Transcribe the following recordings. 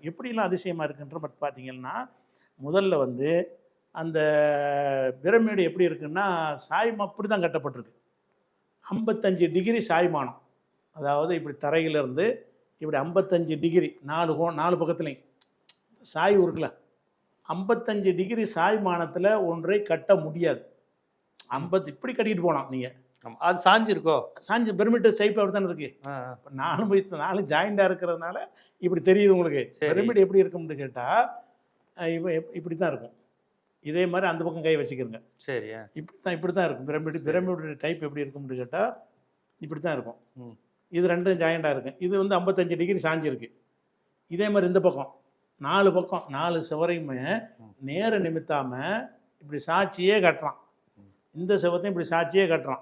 எப்படிலாம் அதிசயமாக இருக்குன்ற பட் பார்த்தீங்கன்னா, முதல்ல வந்து அந்த பிரமிடு எப்படி இருக்குன்னா, சாய்மா அப்படி தான் கட்டப்பட்டிருக்கு. 55 டிகிரி சாய்மானம். அதாவது இப்படி தரையிலிருந்து இப்படி 55 டிகிரி 4 பக்கத்துலையும் சாய்வு இருக்குல்ல, 55 டிகிரி சாய்மானத்தில் ஒன்றை கட்ட முடியாது. 50 இப்படி கட்டிட்டு போகலாம் நீங்கள். அது சாஞ்சிருக்கோ? சாஞ்சு பிரமிட் ஷேப் அப்படி தானே இருக்கு. இப்போ 4 ஜாயிண்டாக இருக்கிறதுனால இப்படி தெரியுது உங்களுக்கு. பிரமிட் எப்படி இருக்கும்னு கேட்டால் இப்போ இப்படி தான் இருக்கும். இதே மாதிரி அந்த பக்கம் கை வச்சுக்கிறங்க. சரி. இப்படி தான் இருக்கும். பிரமிட் டைப் எப்படி இருக்கும்னு கேட்டால் இப்படி தான் இருக்கும். இது ரெண்டும் ஜாயிண்டாக இருக்கும். இது வந்து 55 டிகிரி சாஞ்சிருக்கு. இதே மாதிரி இந்த பக்கம் 4 சுவரையுமே நேர நிமித்தாமல் இப்படி சாட்சியே கட்டுறான். இந்த செவத்தையும் இப்படி சாட்சியே கட்டுறான்,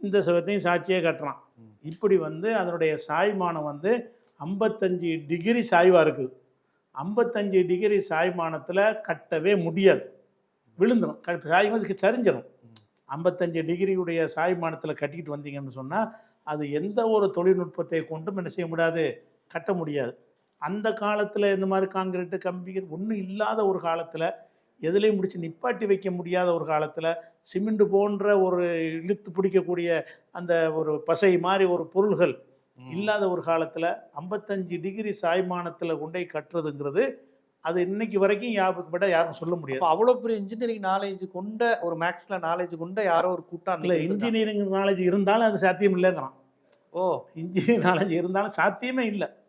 இந்த செவத்தையும் சாட்சியே கட்டுறான். இப்படி வந்து அதனுடைய சாய்மானம் வந்து 55 டிகிரி சாய்வாக இருக்குது. 55 டிகிரி சாய்மானத்தில் கட்டவே முடியாது, விழுந்துடும். சாய்வதுக்கு சரிஞ்சிடும். 55 டிகிரியுடைய சாய்மானத்தில் கட்டிக்கிட்டு வந்தீங்கன்னு சொன்னால் அது எந்த ஒரு தொழில்நுட்பத்தை கொண்டும் என்ன செய்ய முடியாது, கட்ட முடியாது. அந்த காலத்தில் இந்த மாதிரி காங்கிரீட்டு கம்பிகள் ஒன்றும் இல்லாத ஒரு காலத்தில், எதுலேயும் முடிச்சு நிப்பாட்டி வைக்க முடியாத ஒரு காலத்தில், சிமெண்ட் போன்ற ஒரு இழுத்து பிடிக்கக்கூடிய அந்த ஒரு பசை மாதிரி ஒரு பொருள்கள் இல்லாத ஒரு காலத்தில் 55 டிகிரி சாய்மானத்தில் கொண்டே கட்டுறதுங்கிறது அது இன்னைக்கு வரைக்கும் யாரும் சொல்ல முடியாது. அவ்வளோ பெரிய இன்ஜினியரிங் நாலேஜ் கொண்ட ஒரு மேக்ஸில் நாலேஜ் கொண்ட யாரோ ஒரு கூட்டம் இல்லை, இன்ஜினியரிங் நாலேஜ் இருந்தாலும் அது சாத்தியம் இல்லைங்கிறான். இன்ஜினியரிங் நாலேஜ் இருந்தாலும் சாத்தியமே இல்லை.